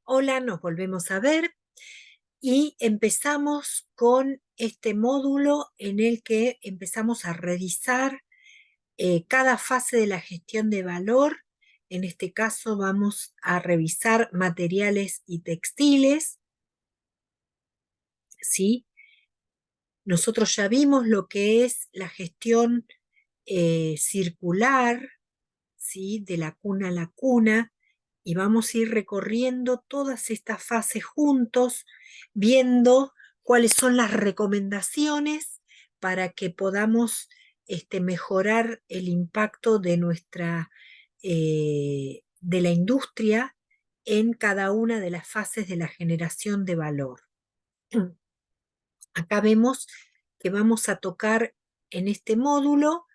Hola, nos volvemos a ver y empezamos con este módulo en el que empezamos a revisar cada fase de la gestión de valor. En este caso vamos a revisar materiales y textiles, ¿sí? Nosotros ya vimos lo que es la gestión circular, ¿sí? De la cuna a la cuna, y vamos a ir recorriendo todas estas fases juntos, viendo cuáles son las recomendaciones para que podamos mejorar el impacto de de la industria en cada una de las fases de la generación de valor. Acá vemos que vamos a tocar en este módulo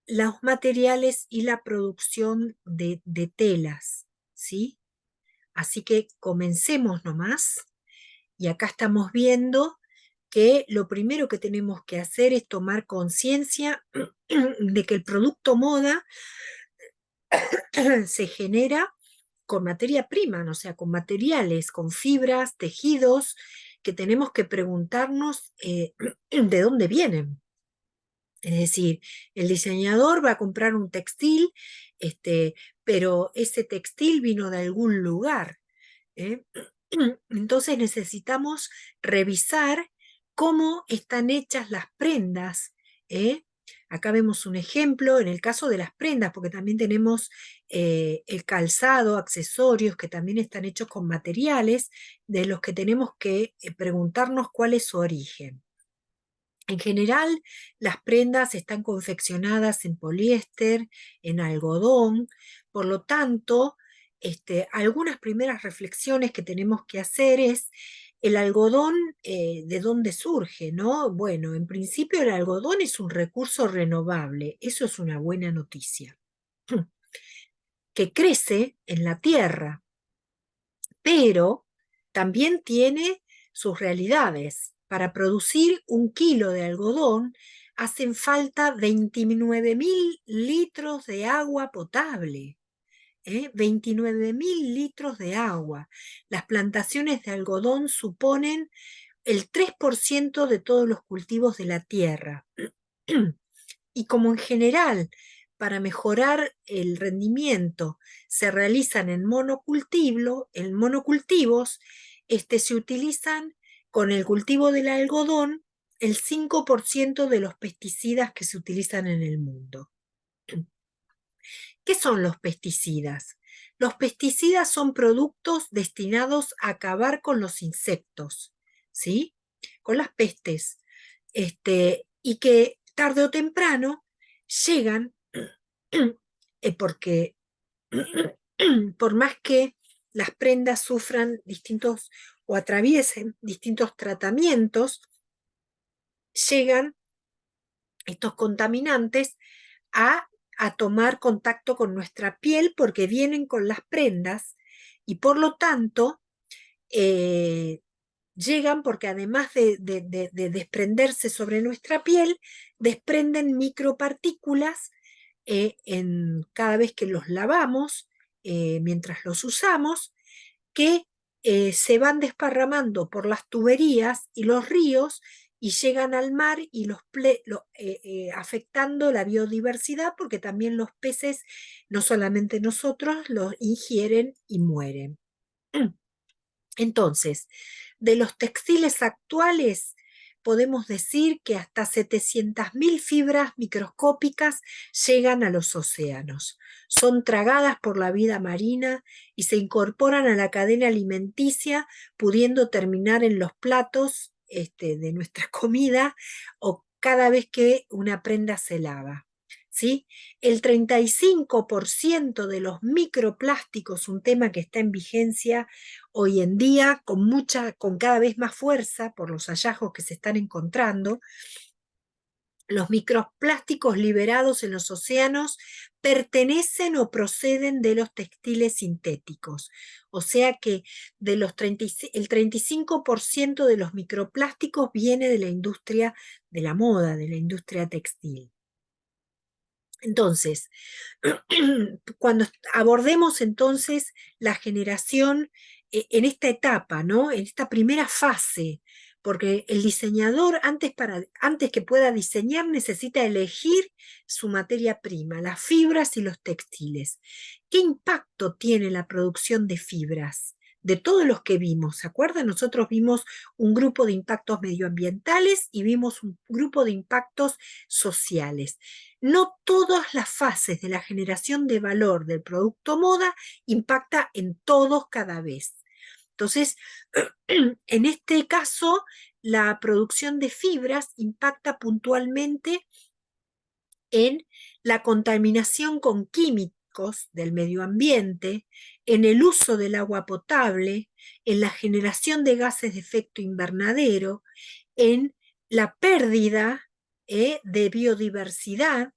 los materiales y la producción de telas, ¿sí? Así que comencemos nomás. Y acá estamos viendo que lo primero que tenemos que hacer es tomar conciencia de que el producto moda se genera con materia prima, o sea, con materiales, con fibras, tejidos, que tenemos que preguntarnos de dónde vienen. Es decir, el diseñador va a comprar un textil, pero ese textil vino de algún lugar, ¿eh? Entonces necesitamos revisar cómo están hechas las prendas, ¿eh? Acá vemos un ejemplo en el caso de las prendas, porque también tenemos el calzado, accesorios que también están hechos con materiales de los que tenemos que preguntarnos cuál es su origen. En general, las prendas están confeccionadas en poliéster, en algodón, por lo tanto, algunas primeras reflexiones que tenemos que hacer es el algodón, ¿de dónde surge, no? Bueno, en principio el algodón es un recurso renovable, eso es una buena noticia, que crece en la tierra, pero también tiene sus realidades. Para producir 1 kilo de algodón hacen falta 29.000 litros de agua potable. 29.000 litros de agua. Las plantaciones de algodón suponen el 3% de todos los cultivos de la tierra. Y como en general, para mejorar el rendimiento, se realizan en monocultivos, se utilizan con el cultivo del algodón el 5% de los pesticidas que se utilizan en el mundo. ¿Qué son los pesticidas? Los pesticidas son productos destinados a acabar con los insectos, ¿sí? Con las pestes, y que tarde o temprano llegan, porque por más que las prendas sufran distintos o atraviesen distintos tratamientos, llegan estos contaminantes a, a tomar contacto con nuestra piel porque vienen con las prendas y por lo tanto eh, llegan porque además de desprenderse sobre nuestra piel, desprenden micropartículas cada vez que los lavamos, mientras los usamos, que se van desparramando por las tuberías y los ríos y llegan al mar y afectando la biodiversidad porque también los peces, no solamente nosotros, los ingieren y mueren. Entonces, de los textiles actuales, podemos decir que hasta 700.000 fibras microscópicas llegan a los océanos. Son tragadas por la vida marina y se incorporan a la cadena alimenticia, pudiendo terminar en los platos de nuestra comida o cada vez que una prenda se lava. ¿Sí? El 35% de los microplásticos, un tema que está en vigencia hoy en día con cada vez más fuerza por los hallazgos que se están encontrando, los microplásticos liberados en los océanos pertenecen o proceden de los textiles sintéticos. O sea que el 35% de los microplásticos viene de la industria de la moda, de la industria textil. Entonces, cuando abordemos entonces la generación en esta etapa, ¿no? En esta primera fase, porque el diseñador antes que pueda diseñar necesita elegir su materia prima, las fibras y los textiles. ¿Qué impacto tiene la producción de fibras? De todos los que vimos, ¿se acuerdan? Nosotros vimos un grupo de impactos medioambientales y vimos un grupo de impactos sociales. No todas las fases de la generación de valor del producto moda impacta en todos cada vez. Entonces, en este caso, la producción de fibras impacta puntualmente en la contaminación con químicos del medio ambiente, en el uso del agua potable, en la generación de gases de efecto invernadero, en la pérdida de biodiversidad,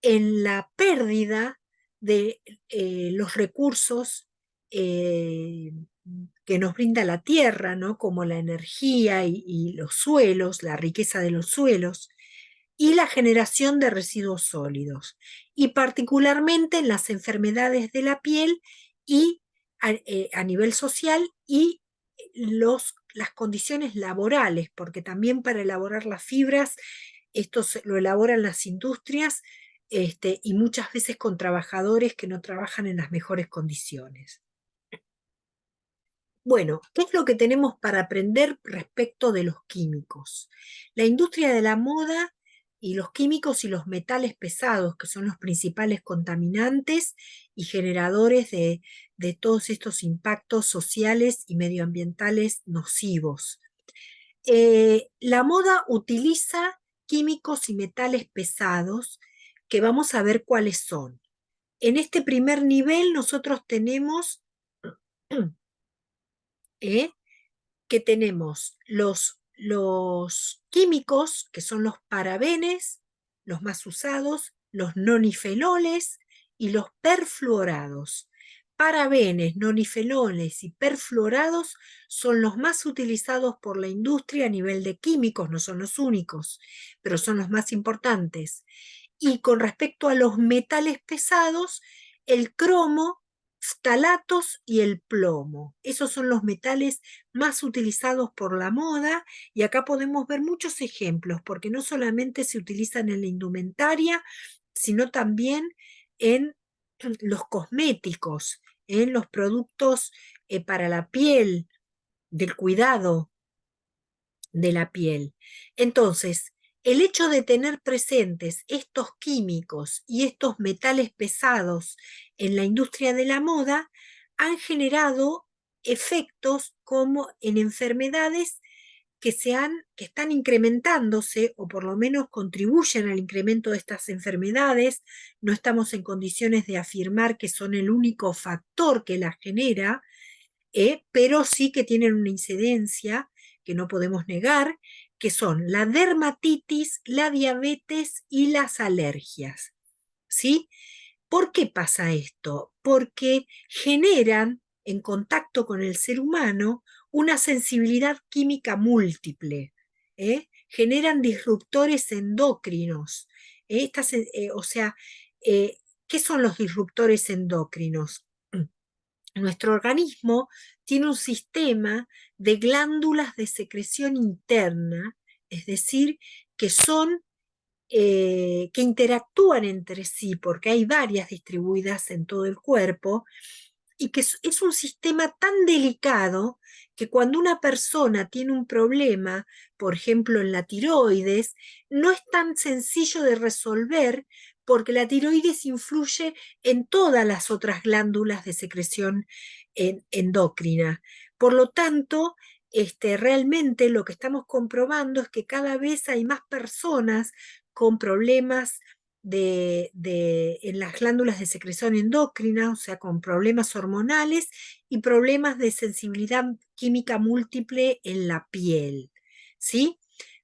en la pérdida de los recursos eh, que nos brinda la tierra, ¿no? Como la energía y los suelos, la riqueza de los suelos, y la generación de residuos sólidos, y particularmente en las enfermedades de la piel y a nivel social y las condiciones laborales, porque también para elaborar las fibras, esto lo elaboran las industrias y muchas veces con trabajadores que no trabajan en las mejores condiciones. Bueno, ¿qué es lo que tenemos para aprender respecto de los químicos? La industria de la moda y los químicos y los metales pesados, que son los principales contaminantes y generadores de todos estos impactos sociales y medioambientales nocivos. La moda utiliza químicos y metales pesados que vamos a ver cuáles son. En este primer nivel nosotros tenemos ¿eh? que tenemos los químicos, que son los parabenes, los más usados, los nonifenoles y los perfluorados. Parabenes, nonifenoles y perfluorados son los más utilizados por la industria a nivel de químicos, no son los únicos, pero son los más importantes. Y con respecto a los metales pesados, el cromo, ftalatos y el plomo. Esos son los metales más utilizados por la moda, y acá podemos ver muchos ejemplos, porque no solamente se utilizan en la indumentaria, sino también en los cosméticos, en los productos para la piel, del cuidado de la piel. Entonces, el hecho de tener presentes estos químicos y estos metales pesados en la industria de la moda han generado efectos como en enfermedades que están incrementándose o por lo menos contribuyen al incremento de estas enfermedades. No estamos en condiciones de afirmar que son el único factor que las genera, pero sí que tienen una incidencia que no podemos negar, que son la dermatitis, la diabetes y las alergias. ¿Sí? ¿Por qué pasa esto? Porque generan en contacto con el ser humano una sensibilidad química múltiple, generan disruptores endocrinos. O sea, eh, ¿qué son los disruptores endocrinos? Nuestro organismo tiene un sistema de glándulas de secreción interna, es decir, que son que interactúan entre sí, porque hay varias distribuidas en todo el cuerpo, y que es un sistema tan delicado que cuando una persona tiene un problema, por ejemplo en la tiroides, no es tan sencillo de resolver porque la tiroides influye en todas las otras glándulas de secreción endocrina. Por lo tanto, realmente lo que estamos comprobando es que cada vez hay más personas con problemas en las glándulas de secreción endocrina, o sea, con problemas hormonales y problemas de sensibilidad química múltiple en la piel, ¿sí?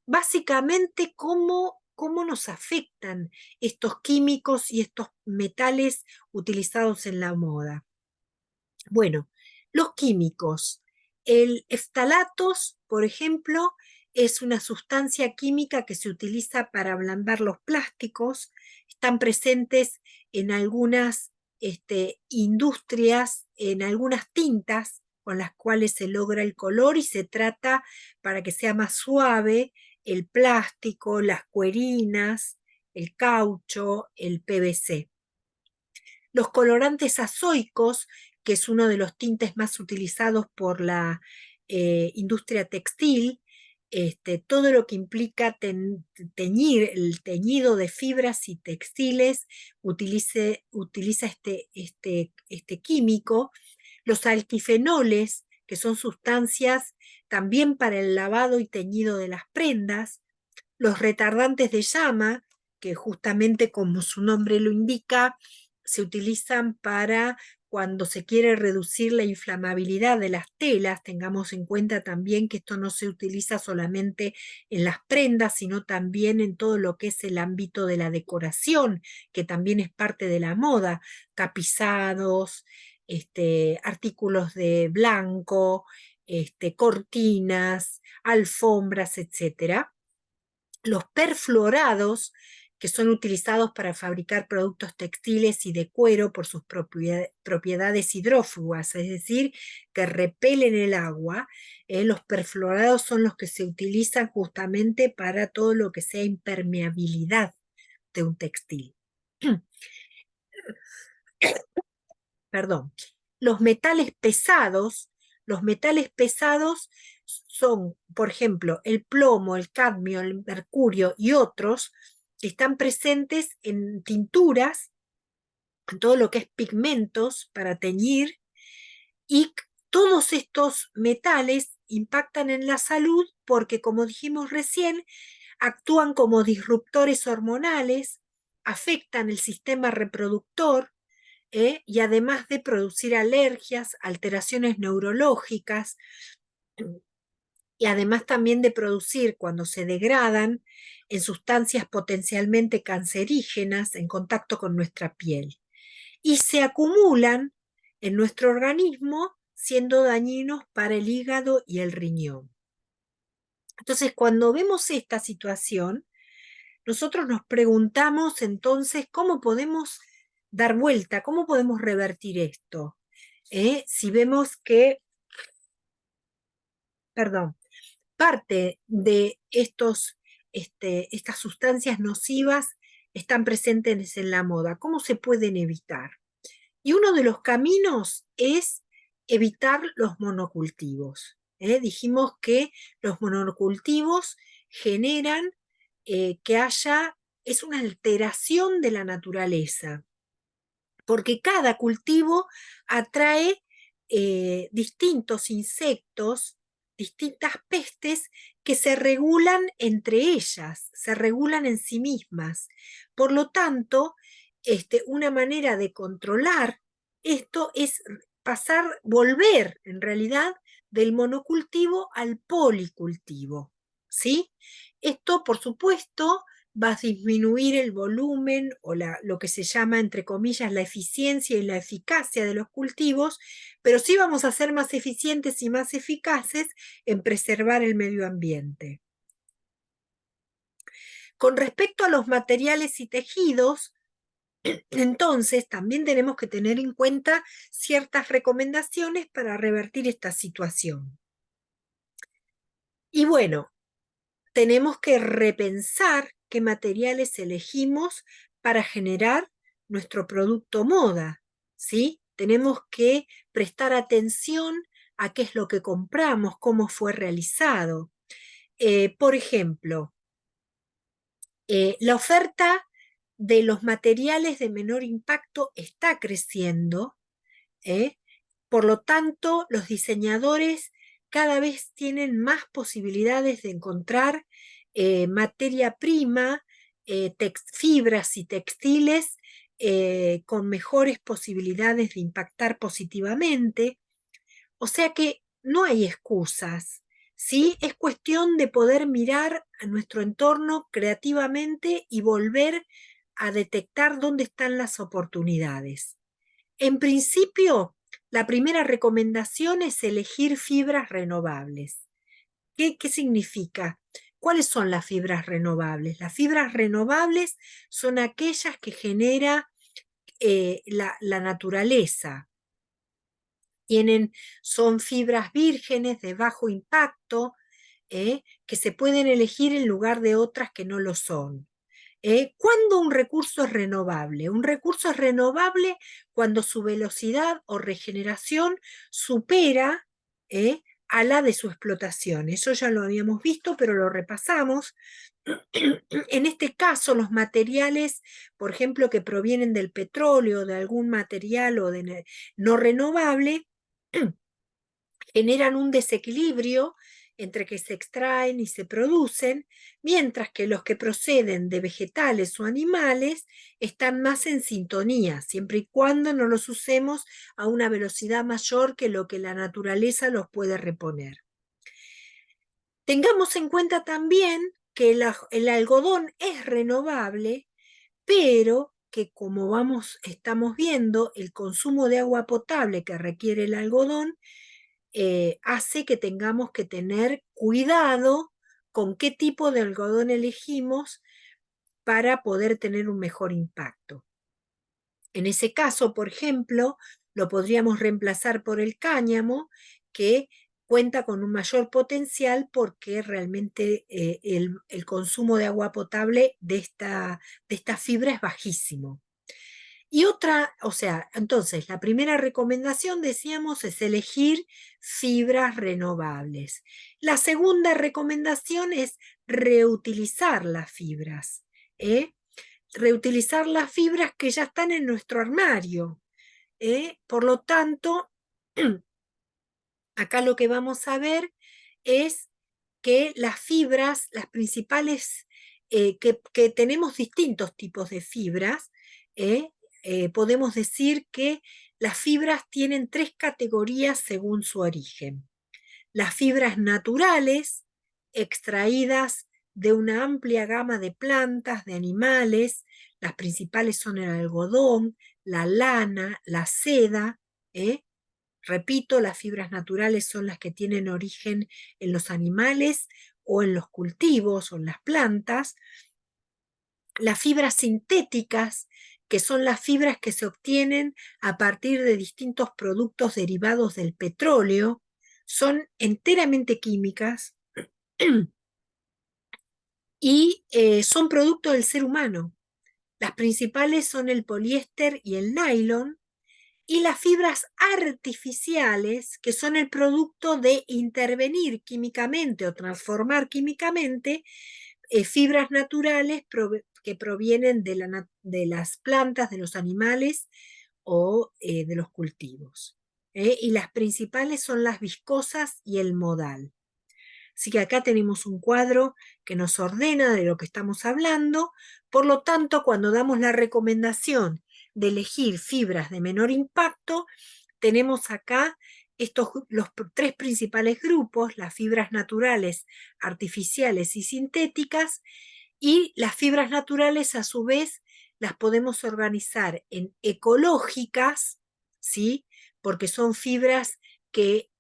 Básicamente, ¿cómo nos afectan estos químicos y estos metales utilizados en la moda? Bueno, los químicos, el eftalatos, por ejemplo, es una sustancia química que se utiliza para ablandar los plásticos. Están presentes en algunas industrias, en algunas tintas con las cuales se logra el color y se trata para que sea más suave el plástico, las cuerinas, el caucho, el PVC. Los colorantes azoicos, que es uno de los tintes más utilizados por la industria textil, todo lo que implica teñir, el teñido de fibras y textiles, utiliza este químico. Los alquifenoles, que son sustancias también para el lavado y teñido de las prendas. Los retardantes de llama, que justamente como su nombre lo indica, se utilizan para cuando se quiere reducir la inflamabilidad de las telas. Tengamos en cuenta también que esto no se utiliza solamente en las prendas, sino también en todo lo que es el ámbito de la decoración, que también es parte de la moda, tapizados, artículos de blanco, cortinas, alfombras, etcétera. Los perfluorados, que son utilizados para fabricar productos textiles y de cuero por sus propiedades hidrófugas, es decir, que repelen el agua. Los perfluorados son los que se utilizan justamente para todo lo que sea impermeabilidad de un textil. Perdón. Los metales pesados son, por ejemplo, el plomo, el cadmio, el mercurio y otros que están presentes en tinturas, en todo lo que es pigmentos para teñir, y todos estos metales impactan en la salud porque, como dijimos recién, actúan como disruptores hormonales, afectan el sistema reproductor, y además de producir alergias, alteraciones neurológicas, y además también de producir, cuando se degradan, en sustancias potencialmente cancerígenas en contacto con nuestra piel. Y se acumulan en nuestro organismo siendo dañinos para el hígado y el riñón. Entonces, cuando vemos esta situación, nosotros nos preguntamos entonces cómo podemos dar vuelta, cómo podemos revertir esto. Si vemos que, perdón, parte de estas sustancias nocivas están presentes en la moda, ¿cómo se pueden evitar? Y uno de los caminos es evitar los monocultivos. Dijimos que los monocultivos generan que es una alteración de la naturaleza, porque cada cultivo atrae distintos insectos, distintas pestes que se regulan entre ellas, se regulan en sí mismas. Por lo tanto, una manera de controlar esto es volver en realidad del monocultivo al policultivo, ¿sí? Esto, por supuesto, va a disminuir el volumen o lo que se llama, entre comillas, la eficiencia y la eficacia de los cultivos, pero sí vamos a ser más eficientes y más eficaces en preservar el medio ambiente. Con respecto a los materiales y tejidos, entonces también tenemos que tener en cuenta ciertas recomendaciones para revertir esta situación. Y bueno, tenemos que repensar qué materiales elegimos para generar nuestro producto moda, ¿sí? Tenemos que prestar atención a qué es lo que compramos, cómo fue realizado. Por ejemplo, la oferta de los materiales de menor impacto está creciendo, ¿eh? Por lo tanto, los diseñadores cada vez tienen más posibilidades de encontrar materia prima, fibras y textiles con mejores posibilidades de impactar positivamente. O sea que no hay excusas, ¿sí? Es cuestión de poder mirar a nuestro entorno creativamente y volver a detectar dónde están las oportunidades. En principio, la primera recomendación es elegir fibras renovables. ¿Qué significa? ¿cuáles son las fibras renovables? Las fibras renovables son aquellas que genera la naturaleza. Son fibras vírgenes de bajo impacto, que se pueden elegir en lugar de otras que no lo son. ¿Cuándo un recurso es renovable? Un recurso es renovable cuando su velocidad o regeneración supera a la de su explotación. Eso ya lo habíamos visto, pero lo repasamos. En este caso, los materiales, por ejemplo, que provienen del petróleo, de algún material o de no renovable, generan un desequilibrio entre que se extraen y se producen, mientras que los que proceden de vegetales o animales están más en sintonía, siempre y cuando no los usemos a una velocidad mayor que lo que la naturaleza los puede reponer. Tengamos en cuenta también que el algodón es renovable, pero que como estamos viendo, el consumo de agua potable que requiere el algodón hace que tengamos que tener cuidado con qué tipo de algodón elegimos para poder tener un mejor impacto. En ese caso, por ejemplo, lo podríamos reemplazar por el cáñamo, que cuenta con un mayor potencial porque realmente el consumo de agua potable de esta fibra es bajísimo. Y otra, o sea, entonces la primera recomendación, decíamos, es elegir fibras renovables. La segunda recomendación es reutilizar las fibras, ¿eh? Reutilizar las fibras que ya están en nuestro armario. Por lo tanto, acá lo que vamos a ver es que las fibras, las principales, que tenemos distintos tipos de fibras, podemos decir que las fibras tienen tres categorías según su origen. Las fibras naturales, extraídas de una amplia gama de plantas, de animales, las principales son el algodón, la lana, la seda, ¿eh? Repito, las fibras naturales son las que tienen origen en los animales o en los cultivos o en las plantas. Las fibras sintéticas, que son las fibras que se obtienen a partir de distintos productos derivados del petróleo, son enteramente químicas y son producto del ser humano. Las principales son el poliéster y el nylon, y las fibras artificiales, que son el producto de intervenir químicamente o transformar químicamente fibras naturales que provienen de las plantas, de los animales o de los cultivos. Y las principales son las viscosas y el modal. Así que acá tenemos un cuadro que nos ordena de lo que estamos hablando. Por lo tanto, cuando damos la recomendación de elegir fibras de menor impacto, tenemos acá los tres principales grupos: las fibras naturales, artificiales y sintéticas, y las fibras naturales a su vez las podemos organizar en ecológicas, ¿sí? Porque son fibras que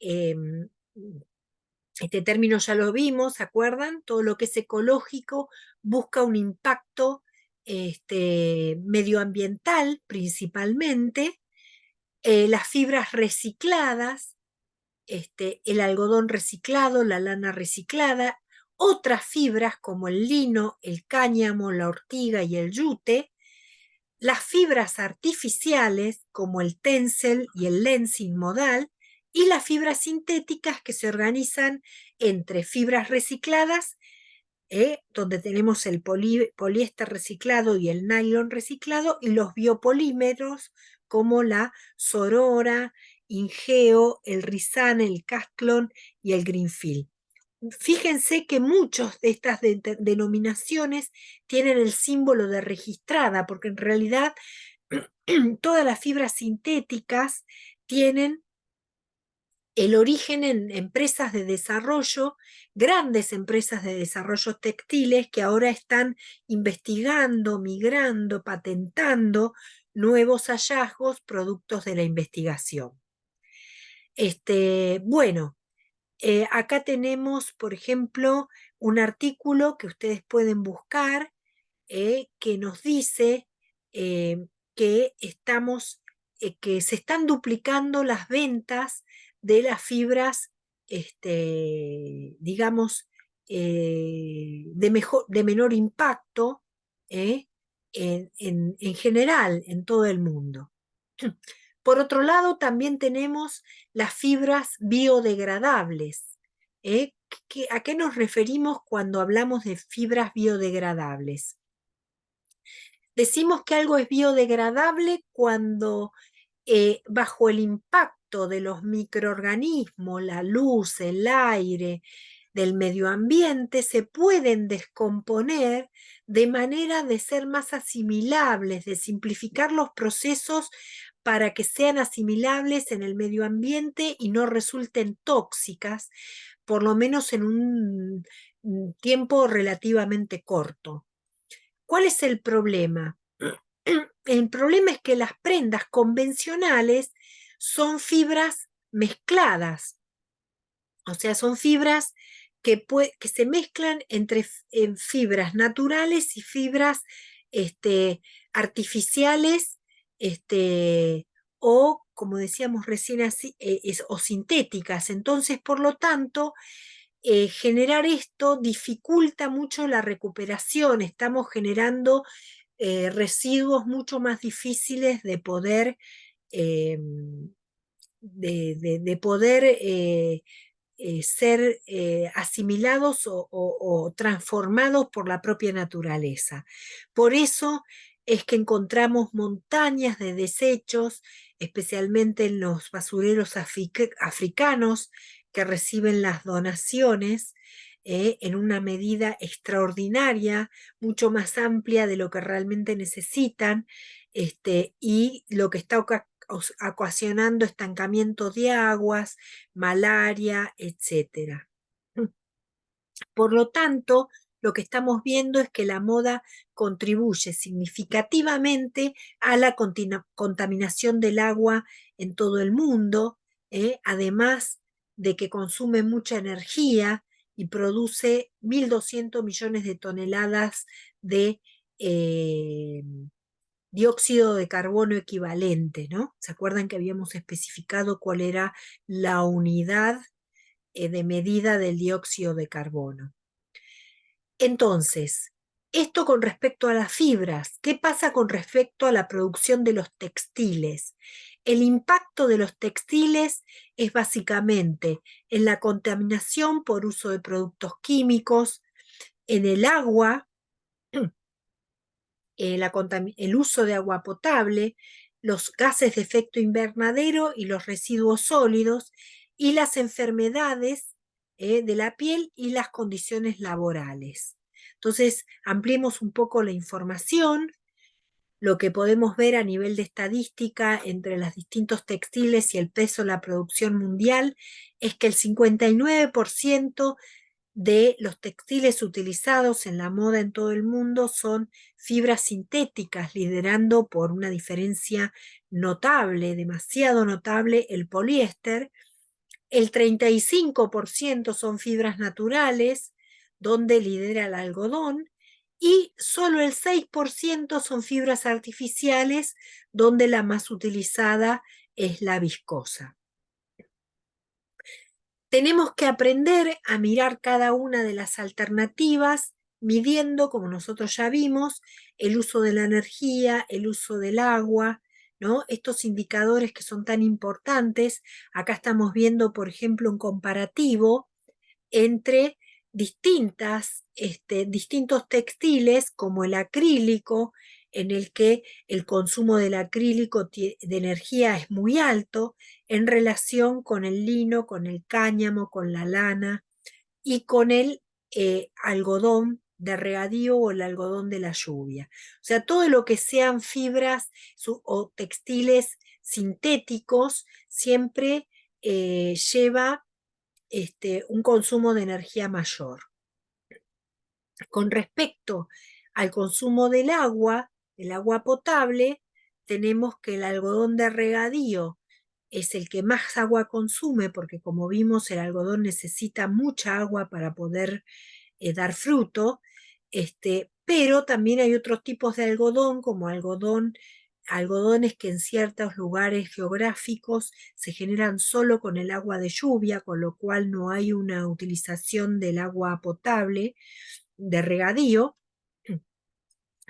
este término ya lo vimos, ¿se acuerdan? Todo lo que es ecológico busca un impacto medioambiental principalmente. Las fibras recicladas, el algodón reciclado, la lana reciclada, otras fibras como el lino, el cáñamo, la ortiga y el yute, las fibras artificiales como el tencel y el lenzing modal, y las fibras sintéticas que se organizan entre fibras recicladas, donde tenemos el poliéster reciclado y el nylon reciclado, y los biopolímeros como la sorora, ingeo, el risane, el castlon y el greenfield. Fíjense que muchas de estas denominaciones tienen el símbolo de registrada, porque en realidad todas las fibras sintéticas tienen el origen en empresas de desarrollo, grandes empresas de desarrollo textiles que ahora están investigando, migrando, patentando nuevos hallazgos productos de la investigación. Bueno, Acá tenemos, por ejemplo, un artículo que ustedes pueden buscar que nos dice eh, que que se están duplicando las ventas de las fibras, digamos, de menor impacto eh, en general en todo el mundo. Por otro lado, también tenemos las fibras biodegradables. ¿Eh? ¿A qué nos referimos cuando hablamos de fibras biodegradables? Decimos que algo es biodegradable cuando bajo el impacto de los microorganismos, la luz, el aire, del medio ambiente, se pueden descomponer de manera de ser más asimilables, de simplificar los procesos para que sean asimilables en el medio ambiente y no resulten tóxicas, por lo menos en un tiempo relativamente corto. ¿Cuál es el problema? El problema es que las prendas convencionales son fibras mezcladas, o sea, son fibras que se mezclan entre en fibras naturales y fibras artificiales, o como decíamos recién, o sintéticas. Entonces, por lo tanto, generar esto dificulta mucho la recuperación. Estamos generando residuos mucho más difíciles de poder, eh, de poder ser asimilados o transformados por la propia naturaleza. Por eso es que encontramos montañas de desechos, especialmente en los basureros africanos que reciben las donaciones en una medida extraordinaria, mucho más amplia de lo que realmente necesitan, y lo que está ocasionando estancamiento de aguas, malaria, etcétera. Por lo tanto, lo que estamos viendo es que la moda contribuye significativamente a la contaminación del agua en todo el mundo, además de que consume mucha energía y produce 1.200 millones de toneladas de dióxido de carbono equivalente, ¿no? ¿Se acuerdan que habíamos especificado cuál era la unidad de medida del dióxido de carbono? Entonces, esto con respecto a las fibras. ¿Qué pasa con respecto a la producción de los textiles? El impacto de los textiles es básicamente en la contaminación por uso de productos químicos, en el agua, el uso de agua potable, los gases de efecto invernadero y los residuos sólidos, y las enfermedades de la piel y las condiciones laborales. Entonces, ampliemos un poco la información. Lo que podemos ver a nivel de estadística entre los distintos textiles y el peso de la producción mundial es que el 59% de los textiles utilizados en la moda en todo el mundo son fibras sintéticas, liderando por una diferencia notable, demasiado notable, el poliéster. El 35% son fibras naturales, donde lidera el algodón, y solo el 6% son fibras artificiales, donde la más utilizada es la viscosa. Tenemos que aprender a mirar cada una de las alternativas, midiendo, como nosotros ya vimos, el uso de la energía, el uso del agua, ¿no? Estos indicadores que son tan importantes. Acá estamos viendo, por ejemplo, un comparativo entre distintos textiles, como el acrílico, en el que el consumo del acrílico de energía es muy alto en relación con el lino, con el cáñamo, con la lana y con el algodón de regadío o el algodón de la lluvia. O sea, todo lo que sean fibras o textiles sintéticos siempre lleva un consumo de energía mayor. Con respecto al consumo del agua potable, tenemos que el algodón de regadío es el que más agua consume, porque como vimos, el algodón necesita mucha agua para poder dar fruto, pero también hay otros tipos de algodón, como algodones que en ciertos lugares geográficos se generan solo con el agua de lluvia, con lo cual no hay una utilización del agua potable de regadío.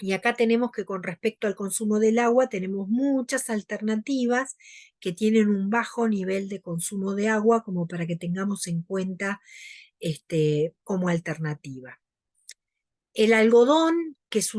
Y acá tenemos que con respecto al consumo del agua, tenemos muchas alternativas que tienen un bajo nivel de consumo de agua, como para que tengamos en cuenta como alternativa. El algodón, que es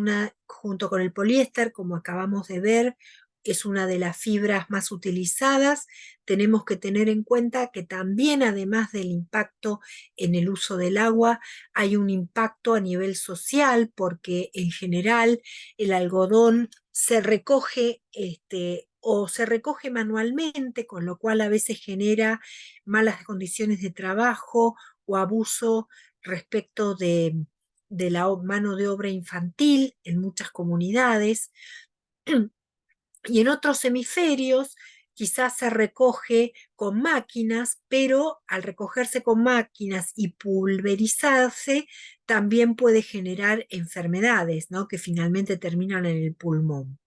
junto con el poliéster, como acabamos de ver, es una de las fibras más utilizadas. Tenemos que tener en cuenta que también, además del impacto en el uso del agua, hay un impacto a nivel social, porque en general el algodón se recoge, o se recoge manualmente, con lo cual a veces genera malas condiciones de trabajo o abuso respecto de la mano de obra infantil en muchas comunidades. Y en otros hemisferios quizás se recoge con máquinas, pero al recogerse con máquinas y pulverizarse, también puede generar enfermedades, ¿no?, que finalmente terminan en el pulmón.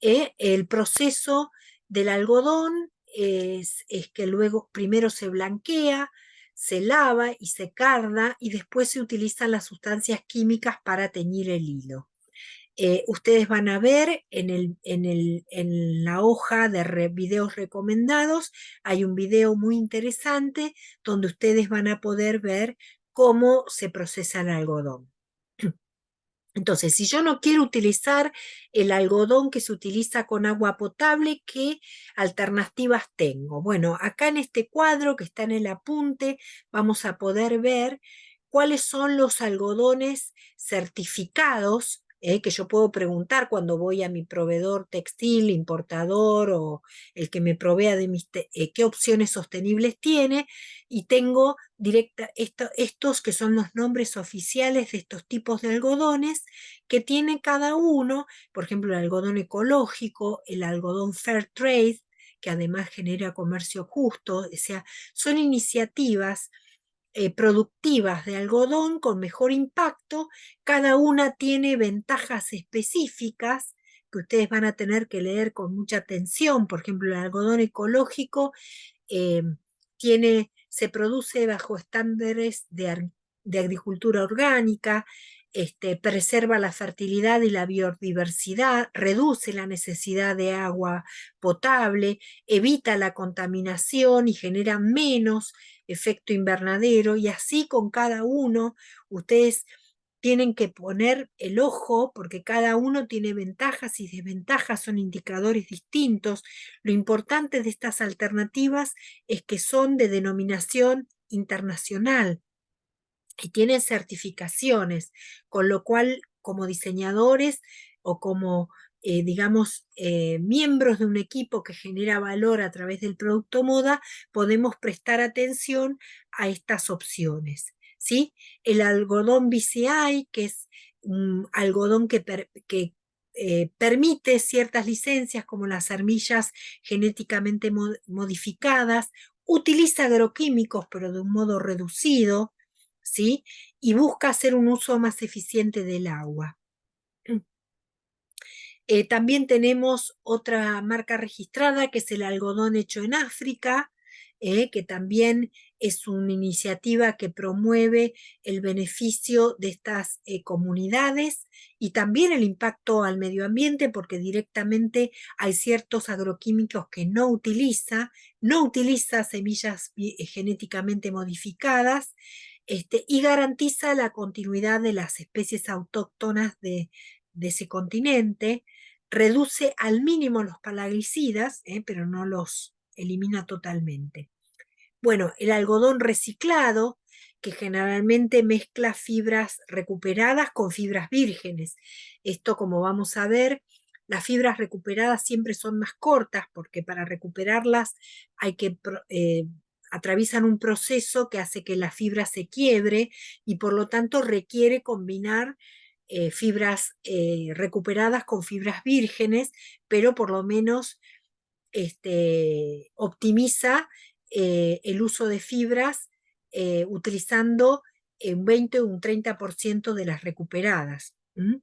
El proceso del algodón es que luego primero se blanquea, se lava y se carda, y después se utilizan las sustancias químicas para teñir el hilo. Ustedes van a ver en la hoja de videos recomendados, hay un video muy interesante donde ustedes van a poder ver cómo se procesa el algodón. Entonces, si yo no quiero utilizar el algodón que se utiliza con agua potable, ¿qué alternativas tengo? Bueno, acá en este cuadro que está en el apunte, vamos a poder ver cuáles son los algodones certificados, que yo puedo preguntar cuando voy a mi proveedor textil, importador, o el que me provea de qué opciones sostenibles tiene, y tengo estos que son los nombres oficiales de estos tipos de algodones que tiene cada uno. Por ejemplo, el algodón ecológico, el algodón fair trade, que además genera comercio justo. O sea, son iniciativas productivas de algodón con mejor impacto. Cada una tiene ventajas específicas que ustedes van a tener que leer con mucha atención. Por ejemplo, el algodón ecológico eh, se produce bajo estándares de agricultura orgánica, preserva la fertilidad y la biodiversidad, reduce la necesidad de agua potable, evita la contaminación y genera menos efecto invernadero, y así con cada uno ustedes tienen que poner el ojo, porque cada uno tiene ventajas y desventajas, son indicadores distintos. Lo importante de estas alternativas es que son de denominación internacional y tienen certificaciones, con lo cual como diseñadores o como, digamos, miembros de un equipo que genera valor a través del producto moda, podemos prestar atención a estas opciones, ¿sí? El algodón BCI, que es un algodón que permite ciertas licencias como las semillas genéticamente modificadas, utiliza agroquímicos pero de un modo reducido, ¿sí? Y busca hacer un uso más eficiente del agua. También tenemos otra marca registrada que es el algodón hecho en África, que también es una iniciativa que promueve el beneficio de estas comunidades y también el impacto al medio ambiente, porque directamente hay ciertos agroquímicos que no utiliza semillas genéticamente modificadas, y garantiza la continuidad de las especies autóctonas de ese continente, reduce al mínimo los plaguicidas, pero no los elimina totalmente. Bueno, el algodón reciclado, que generalmente mezcla fibras recuperadas con fibras vírgenes. Esto, como vamos a ver, las fibras recuperadas siempre son más cortas, porque para recuperarlas hay que atraviesan un proceso que hace que la fibra se quiebre, y por lo tanto requiere combinar fibras recuperadas con fibras vírgenes, pero por lo menos optimiza el uso de fibras utilizando un 20 o un 30% de las recuperadas. ¿M?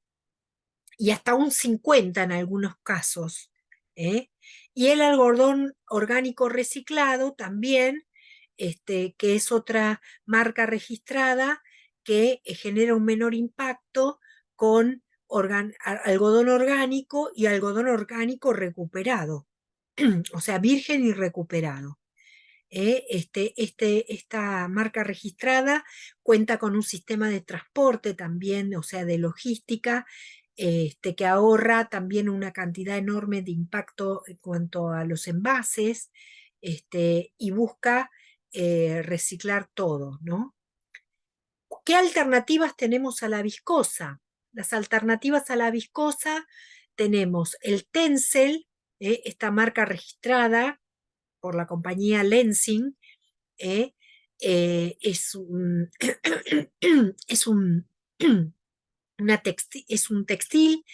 Y hasta un 50% en algunos casos. ¿Eh? Y el algodón orgánico reciclado también, que es otra marca registrada que genera un menor impacto con algodón orgánico y algodón orgánico recuperado, o sea, virgen y recuperado. Esta marca registrada cuenta con un sistema de transporte también, o sea, de logística, que ahorra también una cantidad enorme de impacto en cuanto a los envases, y busca reciclar todo, ¿no? ¿Qué alternativas tenemos a la viscosa? Las alternativas a la viscosa tenemos el Tencel, esta marca registrada por la compañía Lenzing, ¿eh? Es un, es un, es un textil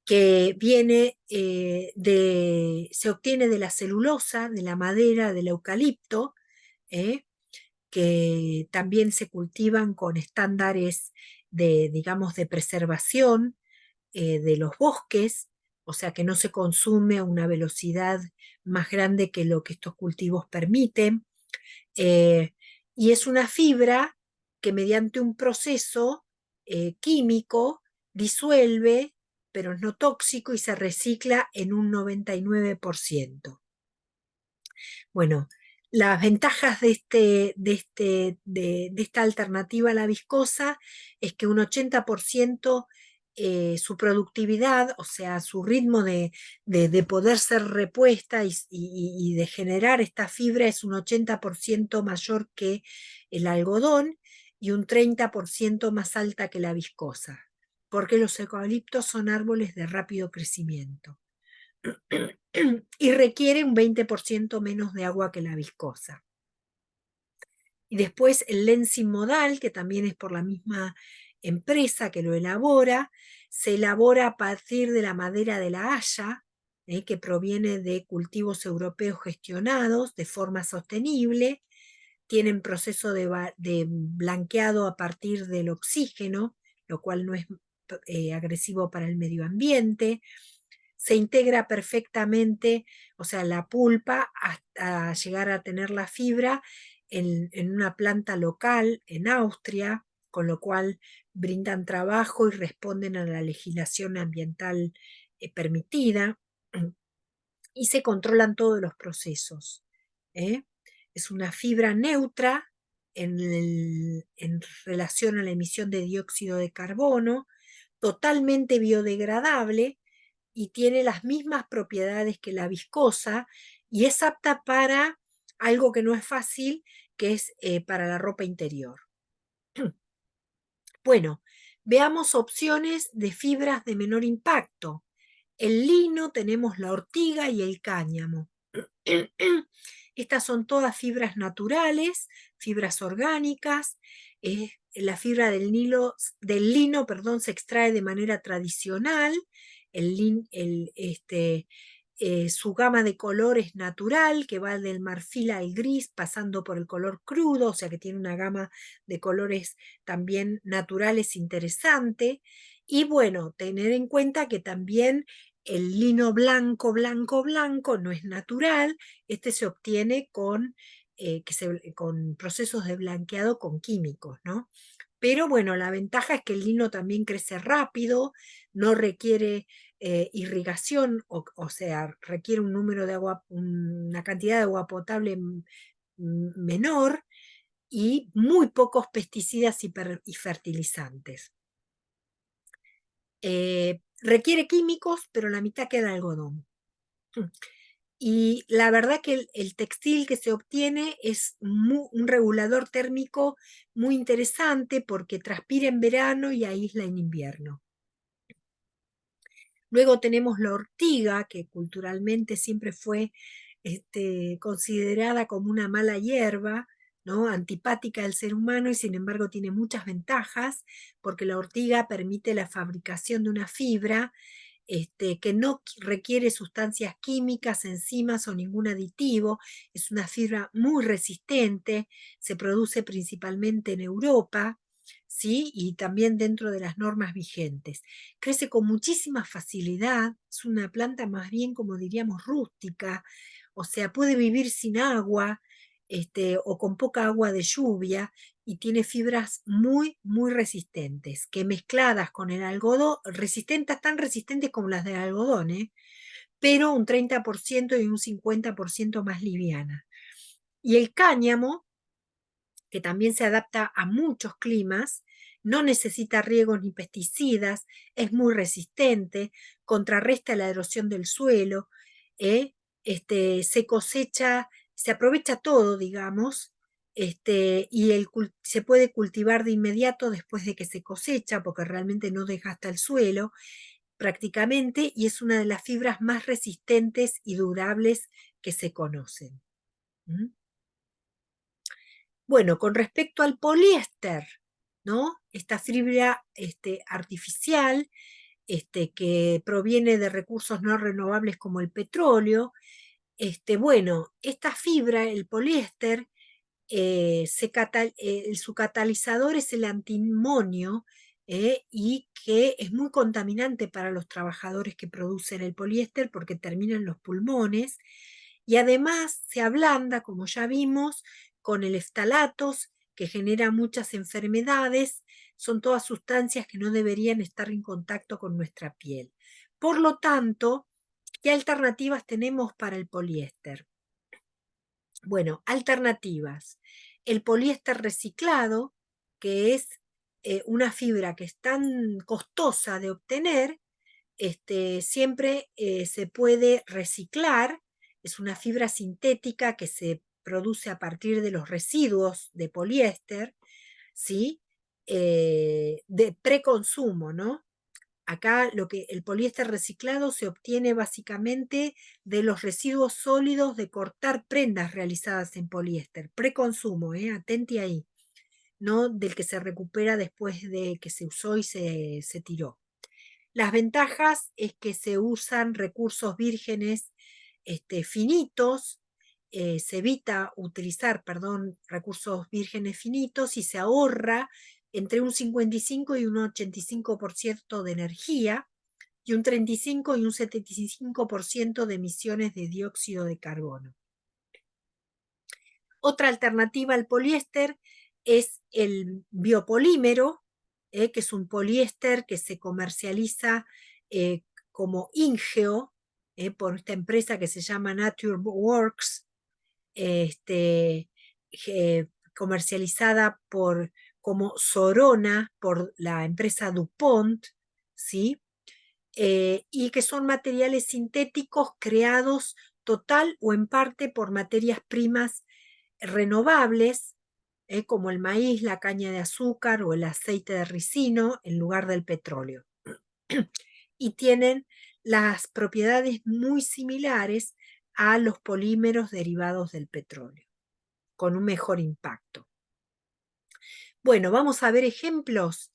que viene se obtiene de la celulosa, de la madera, del eucalipto, ¿eh? Que también se cultivan con estándares de, digamos, de preservación de los bosques, o sea que no se consume a una velocidad más grande que lo que estos cultivos permiten. Eh, y es una fibra que mediante un proceso químico disuelve, pero es no tóxico y se recicla en un 99%. Bueno, las ventajas de esta alternativa a la viscosa es que un 80% su productividad, o sea, su ritmo de poder ser repuesta y de generar esta fibra es un 80% mayor que el algodón y un 30% más alta que la viscosa, porque los eucaliptos son árboles de rápido crecimiento y requiere un 20% menos de agua que la viscosa. Y después el Lenzing modal, que también es por la misma empresa que lo elabora, se elabora a partir de la madera de la haya, que proviene de cultivos europeos gestionados de forma sostenible, tienen proceso de blanqueado a partir del oxígeno, lo cual no es agresivo para el medio ambiente, se integra perfectamente, o sea, la pulpa hasta llegar a tener la fibra en una planta local en Austria, con lo cual brindan trabajo y responden a la legislación ambiental permitida y se controlan todos los procesos. ¿Eh? Es una fibra neutra en relación a la emisión de dióxido de carbono, totalmente biodegradable y tiene las mismas propiedades que la viscosa y es apta para algo que no es fácil, que es para la ropa interior. Bueno, veamos opciones de fibras de menor impacto. El lino, tenemos la ortiga y el cáñamo. Estas son todas fibras naturales, fibras orgánicas. La fibra del lino, perdón, se extrae de manera tradicional. Su gama de color es natural, que va del marfil al gris, pasando por el color crudo, o sea que tiene una gama de colores también naturales interesante. Y bueno, tener en cuenta que también el lino blanco, blanco, blanco no es natural, este se obtiene con procesos de blanqueado con químicos, ¿no? Pero bueno, la ventaja es que el lino también crece rápido, no requiere irrigación, o sea, requiere un número de agua, una cantidad de agua potable menor y muy pocos pesticidas y fertilizantes. Requiere químicos, pero la mitad queda algodón. Y la verdad que el textil que se obtiene es un regulador térmico muy interesante porque transpira en verano y aísla en invierno. Luego tenemos la ortiga, que culturalmente siempre fue considerada como una mala hierba, ¿no? Antipática al ser humano y sin embargo tiene muchas ventajas porque la ortiga permite la fabricación de una fibra que no requiere sustancias químicas, enzimas o ningún aditivo. Es una fibra muy resistente, se produce principalmente en Europa, ¿sí? Y también dentro de las normas vigentes. Crece con muchísima facilidad, es una planta más bien, como diríamos, rústica, o sea, puede vivir sin agua, o con poca agua de lluvia, y tiene fibras muy, muy resistentes, que mezcladas con el algodón, resistentes, tan resistentes como las del algodón, pero un 30% y un 50% más liviana. Y el cáñamo, que también se adapta a muchos climas, no necesita riegos ni pesticidas, es muy resistente, contrarresta la erosión del suelo, ¿eh? Se cosecha, se aprovecha todo, digamos, y se puede cultivar de inmediato después de que se cosecha, porque realmente no desgasta el suelo prácticamente, y es una de las fibras más resistentes y durables que se conocen. ¿Mm? Bueno, con respecto al poliéster, ¿no? Esta fibra artificial, que proviene de recursos no renovables como el petróleo, bueno, esta fibra, el poliéster, su catalizador es el antimonio, y que es muy contaminante para los trabajadores que producen el poliéster porque termina en los pulmones, y además se ablanda, como ya vimos, con el eftalatos, que genera muchas enfermedades. Son todas sustancias que no deberían estar en contacto con nuestra piel. Por lo tanto, ¿qué alternativas tenemos para el poliéster? Bueno, alternativas. El poliéster reciclado, que es una fibra que es tan costosa de obtener, siempre se puede reciclar. Es una fibra sintética que se produce a partir de los residuos de poliéster, ¿sí? De preconsumo, ¿no? Acá el poliéster reciclado se obtiene básicamente de los residuos sólidos de cortar prendas realizadas en poliéster, preconsumo, atenti ahí, no del que se recupera después de que se usó y se tiró. Las ventajas es que se usan recursos vírgenes finitos, se evita utilizar, perdón, recursos vírgenes finitos, y se ahorra entre un 55 y un 85% de energía, y un 35 y un 75% de emisiones de dióxido de carbono. Otra alternativa al poliéster es el biopolímero, que es un poliéster que se comercializa eh, como Ingeo, por esta empresa que se llama NatureWorks, comercializada como Sorona por la empresa DuPont, ¿sí? Y que son materiales sintéticos creados total o en parte por materias primas renovables, como el maíz, la caña de azúcar o el aceite de ricino en lugar del petróleo. Y tienen las propiedades muy similares a los polímeros derivados del petróleo, con un mejor impacto. Bueno, vamos a ver ejemplos.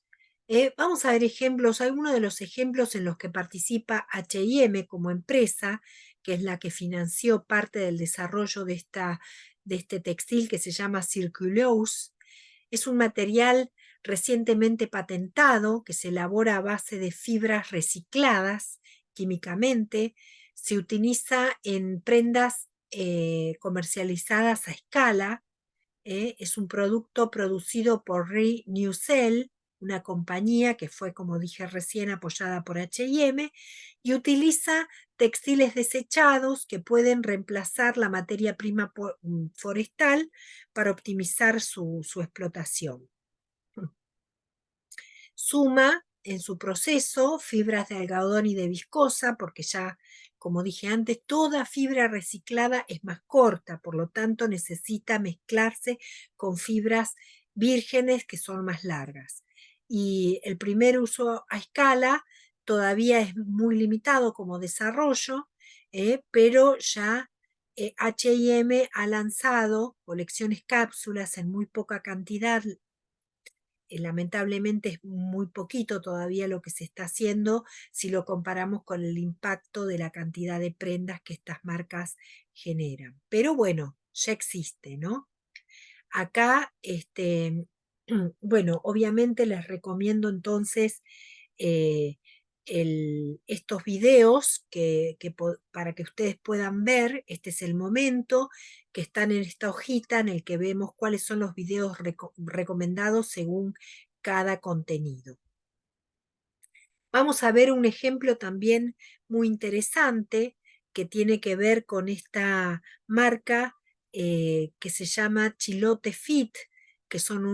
Vamos a ver ejemplos, algunos de los ejemplos en los que participa H&M como empresa, que es la que financió parte del desarrollo de este textil que se llama Circulose. Es un material recientemente patentado que se elabora a base de fibras recicladas químicamente. Se utiliza en prendas comercializadas a escala. Es un producto producido por Renewcell, una compañía que fue, como dije recién, apoyada por H&M, y utiliza textiles desechados que pueden reemplazar la materia prima forestal para optimizar su explotación. Suma en su proceso fibras de algodón y de viscosa, porque ya, como dije antes, toda fibra reciclada es más corta, por lo tanto necesita mezclarse con fibras vírgenes que son más largas. Y el primer uso a escala todavía es muy limitado como desarrollo, pero ya H&M ha lanzado colecciones cápsulas en muy poca cantidad lamentablemente es muy poquito todavía lo que se está haciendo si lo comparamos con el impacto de la cantidad de prendas que estas marcas generan. Pero bueno, ya existe, ¿no? Acá, bueno, obviamente les recomiendo entonces eh, estos videos para que ustedes puedan ver. Este es el momento que están en esta hojita en el que vemos cuáles son los videos recomendados según cada contenido. Vamos a ver un ejemplo también muy interesante que tiene que ver con esta marca que se llama Chilote Fit, que son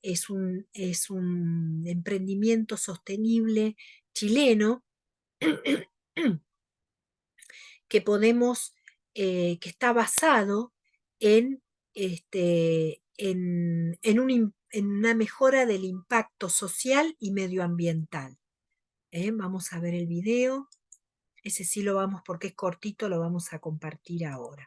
es un emprendimiento sostenible chileno que que está basado en, en una mejora del impacto social y medioambiental. Vamos a ver el video. Ese sí lo vamos, porque es cortito, lo vamos a compartir ahora.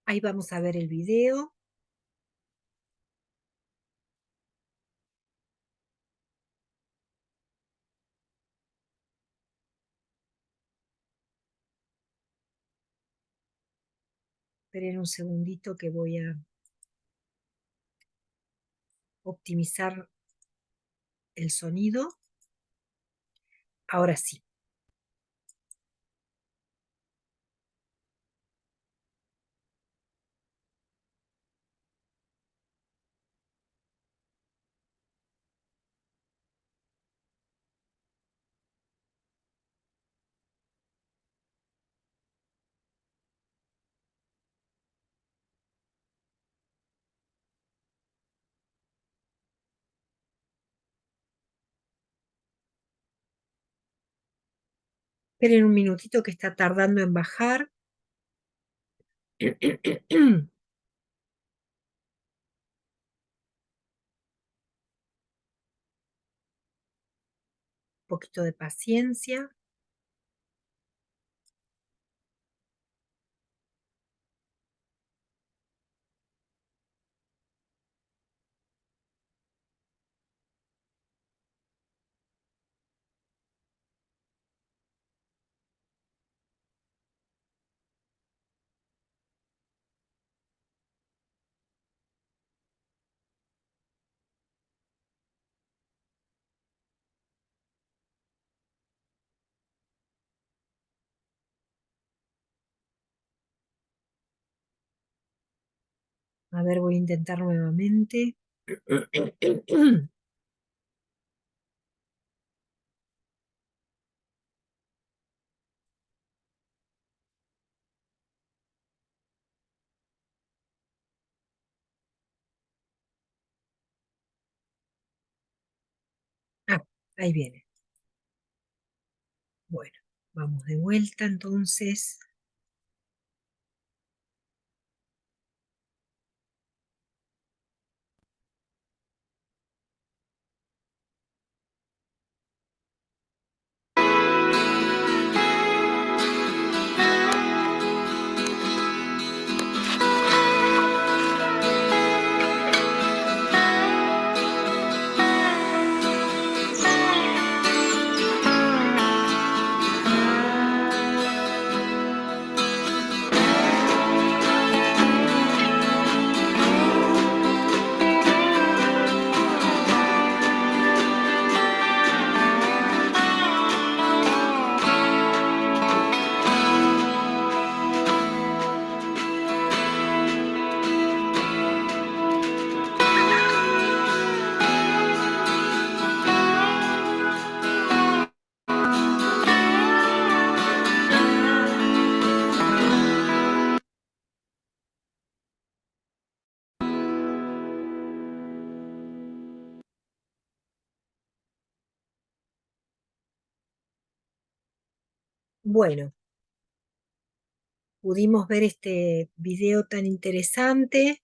Ahí vamos a ver el video. Esperen un segundito que voy a optimizar el sonido. Ahora sí. Esperen un minutito que está tardando en bajar. Un poquito de paciencia. A ver, voy a intentar nuevamente. Ah, ahí viene. Bueno, vamos de vuelta entonces. Bueno, pudimos ver este video tan interesante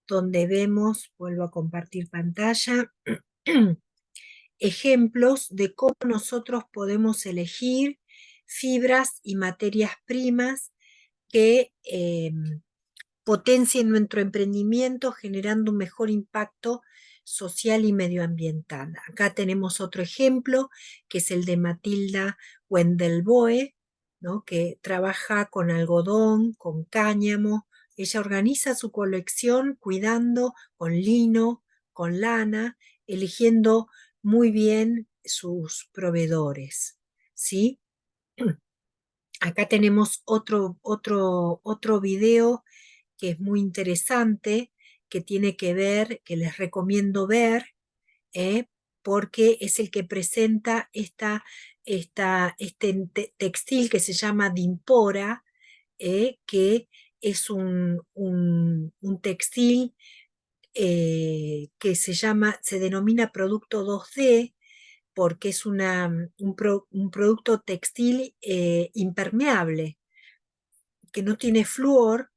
donde vemos, vuelvo a compartir pantalla, ejemplos de cómo nosotros podemos elegir fibras y materias primas que potencien nuestro emprendimiento generando un mejor impacto social y medioambiental. Acá tenemos otro ejemplo, que es el de Matilda Wendelboe, ¿no? Que trabaja con algodón, con cáñamo. Ella organiza su colección cuidando con lino, con lana, eligiendo muy bien sus proveedores, ¿sí? Acá tenemos otro video que es muy interesante, que tiene que ver, que les recomiendo ver, ¿eh? Porque es el que presenta este textil que se llama Dimpora, que es un textil que se denomina producto 2D porque es un producto textil impermeable que no tiene flúor,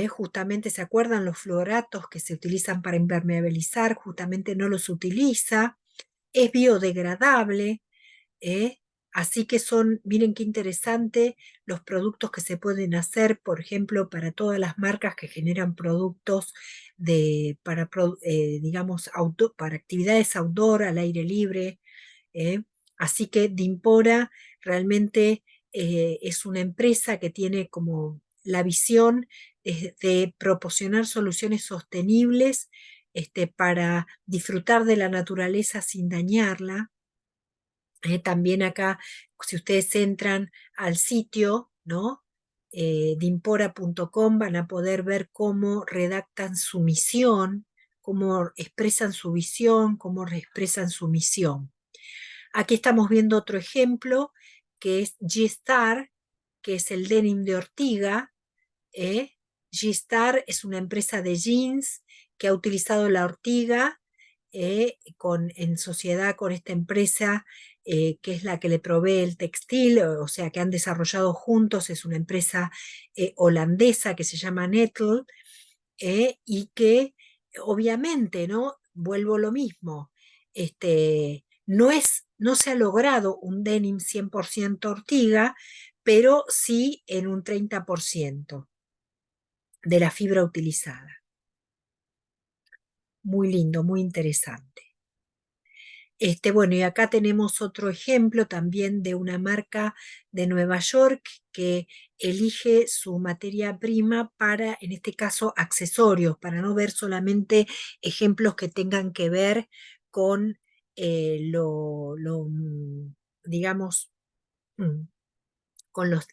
justamente se acuerdan los fluoratos que se utilizan para impermeabilizar, justamente no los utiliza, es biodegradable, ¿eh? Así que miren qué interesante los productos que se pueden hacer, por ejemplo, para todas las marcas que generan productos digamos, para actividades outdoor, al aire libre, ¿eh? Así que Dimpora realmente es una empresa que tiene como la visión de proporcionar soluciones sostenibles para disfrutar de la naturaleza sin dañarla. También acá, si ustedes entran al sitio, ¿no? Dimpora.com van a poder ver cómo redactan su misión, cómo expresan su visión, cómo expresan su misión. Aquí estamos viendo otro ejemplo que es G-Star, que es el denim de ortiga. G-Star es una empresa de jeans que ha utilizado la ortiga en sociedad con esta empresa que es la que le provee el textil, o sea, que han desarrollado juntos, es una empresa holandesa que se llama Nettle, y que obviamente, ¿no? Vuelvo a lo mismo, no se ha logrado un denim 100% ortiga, pero sí en un 30% de la fibra utilizada. Muy lindo, muy interesante. Bueno, y acá tenemos otro ejemplo también de una marca de Nueva York que elige su materia prima para, en este caso, accesorios, para no ver solamente ejemplos que tengan que ver con digamos, mm, con las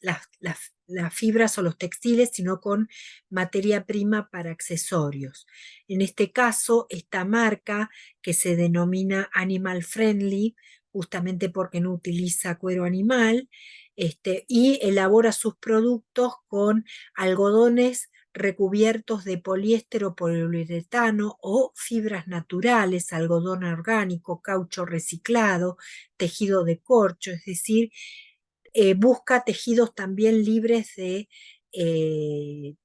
fibras o los textiles, sino con materia prima para accesorios. En este caso, esta marca que se denomina Animal Friendly, justamente porque no utiliza cuero animal, y elabora sus productos con algodones recubiertos de poliéster o poliuretano o fibras naturales, algodón orgánico, caucho reciclado, tejido de corcho, es decir, busca tejidos también libres de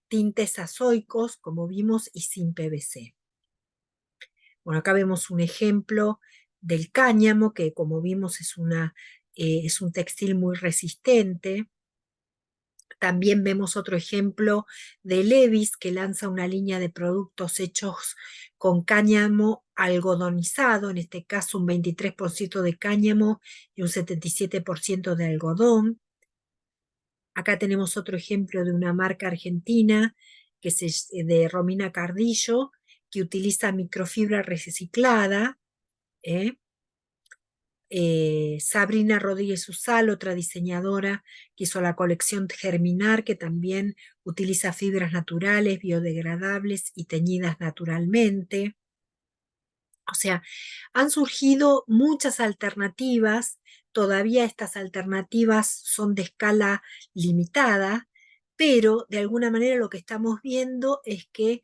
tintes azoicos, como vimos, y sin PVC. Bueno, acá vemos un ejemplo del cáñamo, que como vimos es un textil muy resistente. También vemos otro ejemplo de Levi's, que lanza una línea de productos hechos con cáñamo algodonizado, en este caso un 23% de cáñamo y un 77% de algodón. Acá tenemos otro ejemplo de una marca argentina de Romina Cardillo, que utiliza microfibra reciclada. ¿eh? Sabrina Rodríguez Usal, otra diseñadora que hizo la colección Germinar, que también utiliza fibras naturales, biodegradables y teñidas naturalmente. O sea, han surgido muchas alternativas, todavía estas alternativas son de escala limitada, pero de alguna manera lo que estamos viendo es que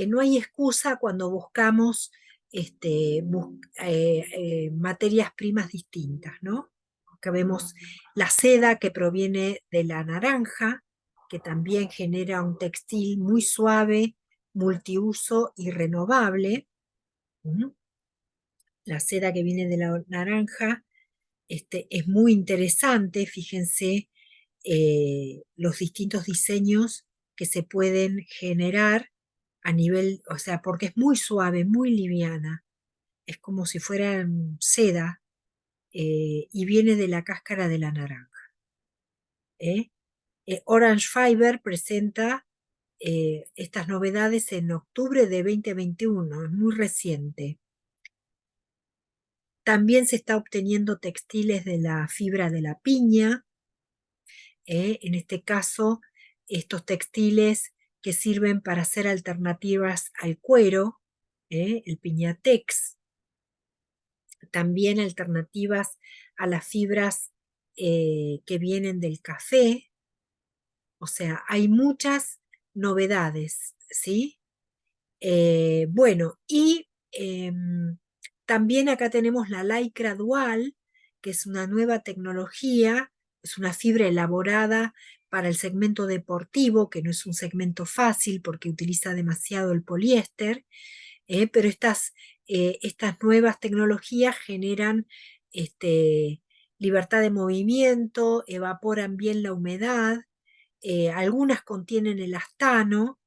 no hay excusa cuando buscamos materias primas distintas, ¿no? Acá vemos la seda que proviene de la naranja, que también genera un textil muy suave, multiuso y renovable. ¿Mm? La seda que viene de la naranja es muy interesante, fíjense los distintos diseños que se pueden generar a nivel, o sea, porque es muy suave, muy liviana, es como si fuera seda y viene de la cáscara de la naranja. ¿Eh? Orange Fiber presenta estas novedades en octubre de 2021, es muy reciente. También se está obteniendo textiles de la fibra de la piña, en este caso, estos textiles que sirven para hacer alternativas al cuero, el piñatex, también alternativas a las fibras que vienen del café, o sea, hay muchas novedades, ¿sí? Bueno, y también acá tenemos la lycra dual, que es una nueva tecnología, es una fibra elaborada para el segmento deportivo, que no es un segmento fácil porque utiliza demasiado el poliéster, pero estas nuevas tecnologías generan libertad de movimiento, evaporan bien la humedad, algunas contienen elastano,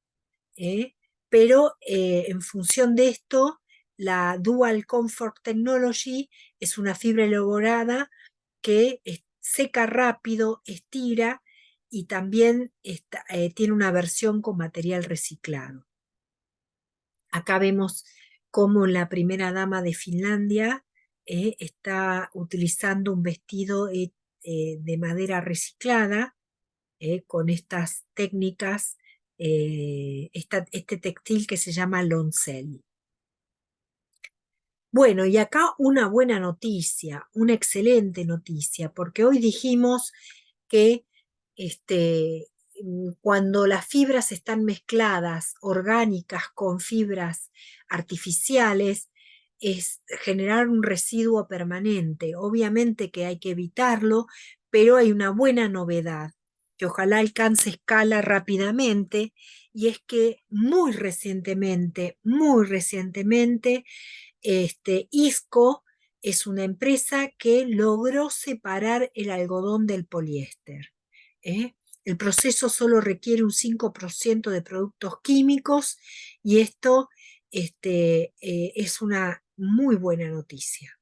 ¿eh? Pero en función de esto, la Dual Comfort Technology es una fibra elaborada que seca rápido, estira y también tiene una versión con material reciclado. Acá vemos cómo la primera dama de Finlandia está utilizando un vestido de madera reciclada con estas técnicas, este textil que se llama Loncel. Bueno, y acá una buena noticia, una excelente noticia, porque hoy dijimos que cuando las fibras están mezcladas, orgánicas, con fibras artificiales, es generar un residuo permanente. Obviamente que hay que evitarlo, pero hay una buena novedad que ojalá alcance escala rápidamente, y es que muy recientemente, ISCO es una empresa que logró separar el algodón del poliéster. ¿Eh? El proceso solo requiere un 5% de productos químicos y esto es una muy buena noticia.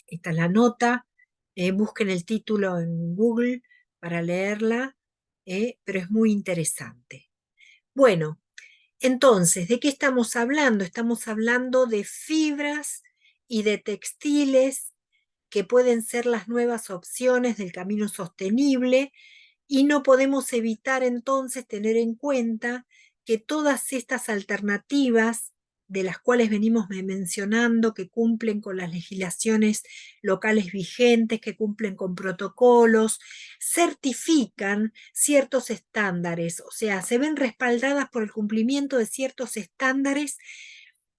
Esta es la nota, busquen el título en Google para leerla, pero es muy interesante. Bueno, entonces, ¿de qué estamos hablando? Estamos hablando de fibras y de textiles que pueden ser las nuevas opciones del camino sostenible, y no podemos evitar entonces tener en cuenta que todas estas alternativas de las cuales venimos mencionando, que cumplen con las legislaciones locales vigentes, que cumplen con protocolos, certifican ciertos estándares, o sea, se ven respaldadas por el cumplimiento de ciertos estándares.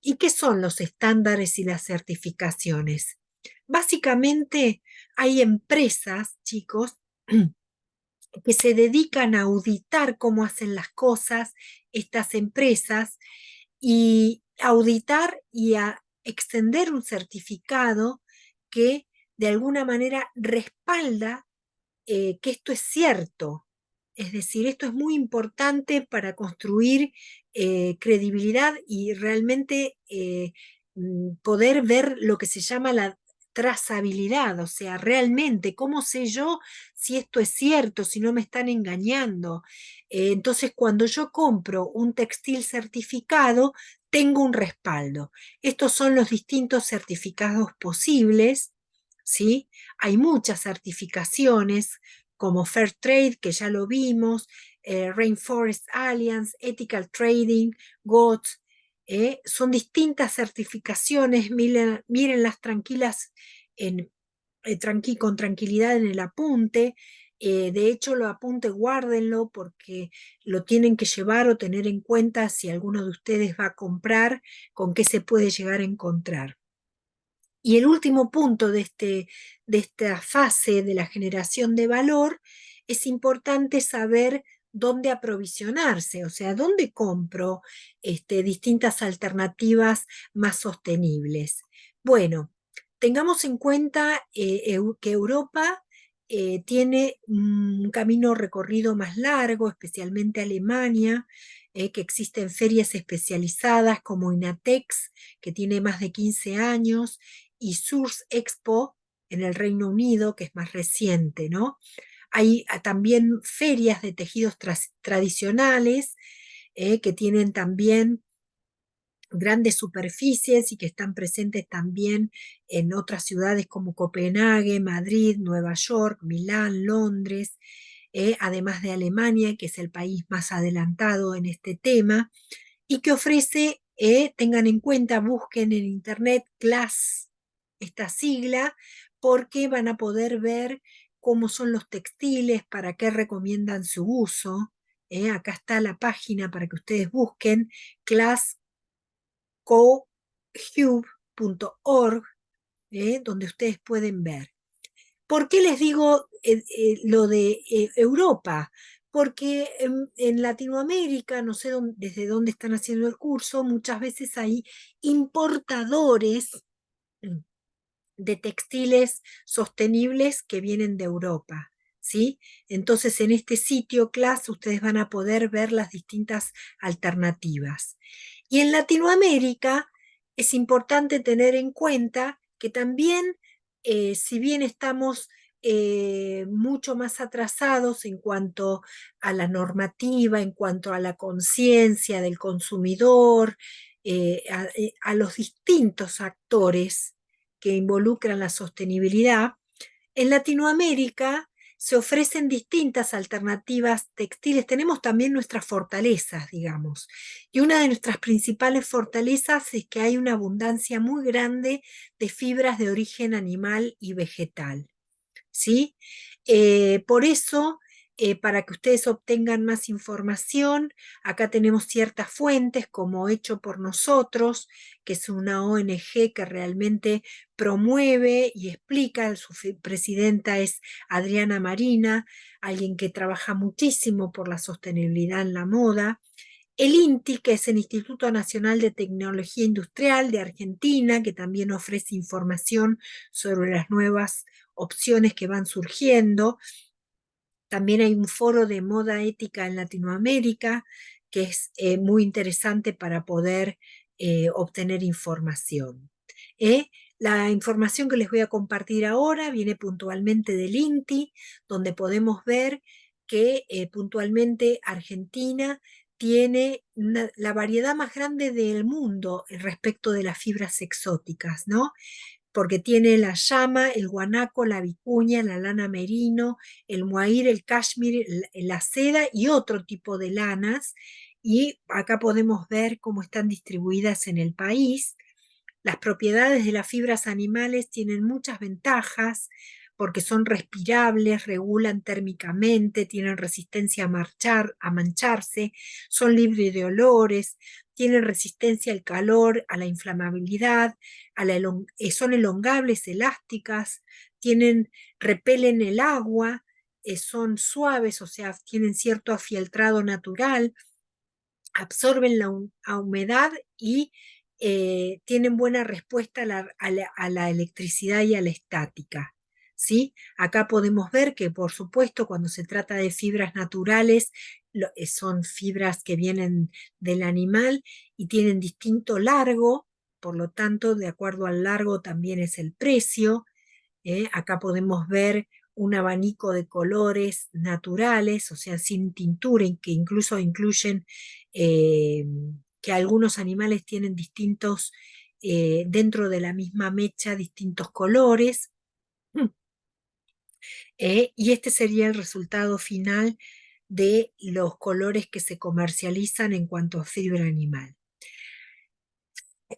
¿Y qué son los estándares y las certificaciones? Básicamente hay empresas, chicos, que se dedican a auditar cómo hacen las cosas estas empresas, y auditar y a extender un certificado que de alguna manera respalda que esto es cierto. Es decir, esto es muy importante para construir credibilidad y realmente poder ver lo que se llama la trazabilidad, o sea, realmente, ¿cómo sé yo si esto es cierto, si no me están engañando? Entonces, cuando yo compro un textil certificado, tengo un respaldo. Estos son los distintos certificados posibles, ¿sí? Hay muchas certificaciones como Fair Trade, que ya lo vimos, Rainforest Alliance, Ethical Trading, GOTS, son distintas certificaciones, mírenlas tranquilas con tranquilidad en el apunte. De hecho, lo apunte, guárdenlo porque lo tienen que llevar o tener en cuenta si alguno de ustedes va a comprar, con qué se puede llegar a encontrar. Y el último punto de esta fase de la generación de valor, es importante saber dónde aprovisionarse, o sea, dónde compro distintas alternativas más sostenibles. Bueno, tengamos en cuenta que Europa tiene un camino recorrido más largo, especialmente Alemania, que existen ferias especializadas como Inatex, que tiene más de 15 años, y Source Expo en el Reino Unido, que es más reciente, ¿no? Hay también ferias de tejidos tradicionales que tienen también grandes superficies y que están presentes también en otras ciudades como Copenhague, Madrid, Nueva York, Milán, Londres, además de Alemania, que es el país más adelantado en este tema, y que ofrece, tengan en cuenta, busquen en internet CLAS, esta sigla, porque van a poder ver cómo son los textiles, para qué recomiendan su uso. Acá está la página para que ustedes busquen classcohube.org, donde ustedes pueden ver. ¿Por qué les digo lo de Europa? Porque en Latinoamérica, no sé desde dónde están haciendo el curso, muchas veces hay importadores mm, de textiles sostenibles que vienen de Europa, ¿sí? Entonces, en este sitio CLAS ustedes van a poder ver las distintas alternativas. Y en Latinoamérica es importante tener en cuenta que también, si bien estamos mucho más atrasados en cuanto a la normativa, en cuanto a la conciencia del consumidor, a los distintos actores que involucran la sostenibilidad, en Latinoamérica se ofrecen distintas alternativas textiles. Tenemos también nuestras fortalezas, digamos. Y una de nuestras principales fortalezas es que hay una abundancia muy grande de fibras de origen animal y vegetal. ¿Sí? Por eso, para que ustedes obtengan más información, acá tenemos ciertas fuentes como Hecho por Nosotros, que es una ONG que realmente promueve y explica. Su presidenta es Adriana Marina, alguien que trabaja muchísimo por la sostenibilidad en la moda. El INTI, que es el Instituto Nacional de Tecnología Industrial de Argentina, que también ofrece información sobre las nuevas opciones que van surgiendo. También hay un foro de moda ética en Latinoamérica, que es muy interesante para poder obtener información. La información que les voy a compartir ahora viene puntualmente del INTI, donde podemos ver que puntualmente Argentina tiene la variedad más grande del mundo respecto de las fibras exóticas, ¿no? Porque tiene la llama, el guanaco, la vicuña, la lana merino, el mohair, el cashmere, la seda y otro tipo de lanas. Y acá podemos ver cómo están distribuidas en el país. Las propiedades de las fibras animales tienen muchas ventajas porque son respirables, regulan térmicamente, tienen resistencia a mancharse, son libres de olores, tienen resistencia al calor, a la inflamabilidad, son elongables, elásticas, repelen el agua, son suaves, o sea, tienen cierto afieltrado natural, absorben la humedad y tienen buena respuesta a la electricidad y a la estática. ¿Sí? Acá podemos ver que, por supuesto, cuando se trata de fibras naturales, son fibras que vienen del animal y tienen distinto largo, por lo tanto, de acuerdo al largo también es el precio. Acá podemos ver un abanico de colores naturales, o sea, sin tintura, que incluso incluyen eh, que algunos animales tienen distintos, dentro de la misma mecha, distintos colores. Y este sería el resultado final de los colores que se comercializan en cuanto a fibra animal.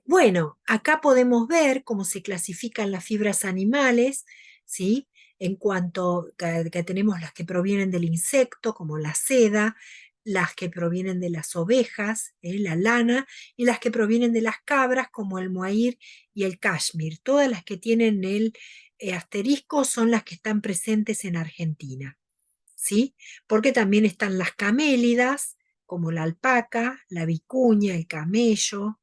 Bueno, acá podemos ver cómo se clasifican las fibras animales, ¿sí? En cuanto que tenemos las que provienen del insecto, como la seda, las que provienen de las ovejas, la lana, y las que provienen de las cabras, como el mohair y el cashmere. Todas las que tienen el asterisco son las que están presentes en Argentina, ¿sí? Porque también están las camélidas, como la alpaca, la vicuña, el camello,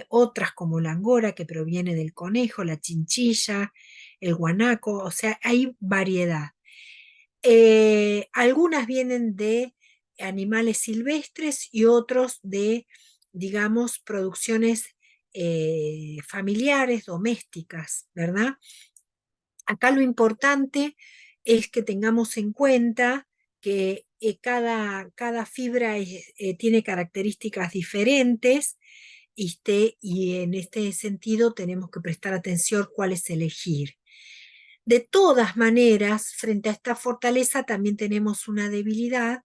otras como la angora, que proviene del conejo, la chinchilla, el guanaco, o sea, hay variedad. Algunas vienen de animales silvestres y otros de, digamos, producciones familiares, domésticas, ¿verdad? Acá lo importante es que tengamos en cuenta que cada fibra tiene características diferentes y en este sentido tenemos que prestar atención cuál es elegir. De todas maneras, frente a esta fortaleza también tenemos una debilidad,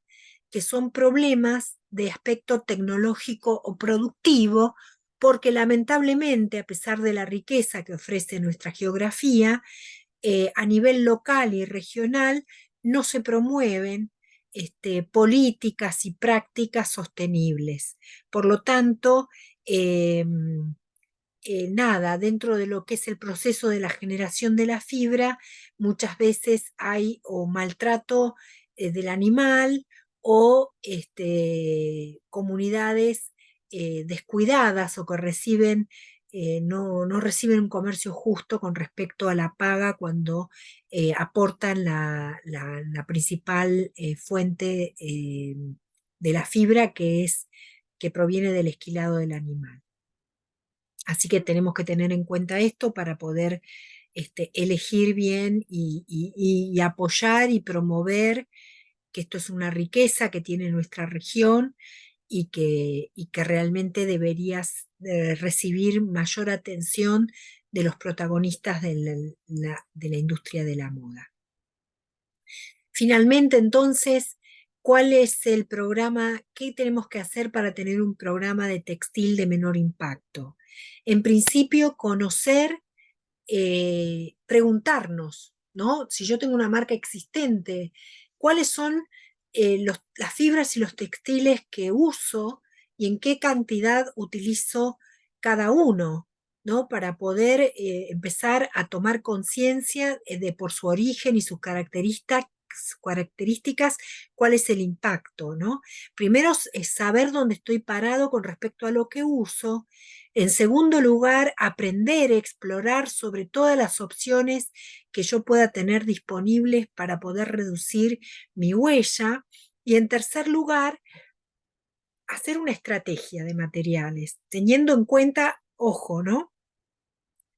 que son problemas de aspecto tecnológico o productivo, porque lamentablemente, a pesar de la riqueza que ofrece nuestra geografía, a nivel local y regional no se promueven políticas y prácticas sostenibles. Por lo tanto, eh, nada, dentro de lo que es el proceso de la generación de la fibra, muchas veces hay o maltrato del animal o comunidades descuidadas o que reciben, no reciben un comercio justo con respecto a la paga cuando aportan la principal fuente de la fibra, que proviene del esquilado del animal. Así que tenemos que tener en cuenta esto para poder elegir bien y apoyar y promover que esto es una riqueza que tiene nuestra región y que realmente deberías recibir mayor atención de los protagonistas de la industria de la moda. Finalmente, entonces, ¿cuál es el programa? ¿Qué tenemos que hacer para tener un programa de textil de menor impacto? En principio, conocer, preguntarnos, ¿no? Si yo tengo una marca existente, ¿cuáles son las fibras y los textiles que uso y en qué cantidad utilizo cada uno? ¿No? Para poder empezar a tomar conciencia de por su origen y sus características, cuál es el impacto, ¿no? Primero es saber dónde estoy parado con respecto a lo que uso. En segundo lugar, aprender a explorar sobre todas las opciones que yo pueda tener disponibles para poder reducir mi huella. Y en tercer lugar, hacer una estrategia de materiales, teniendo en cuenta, ojo, ¿no?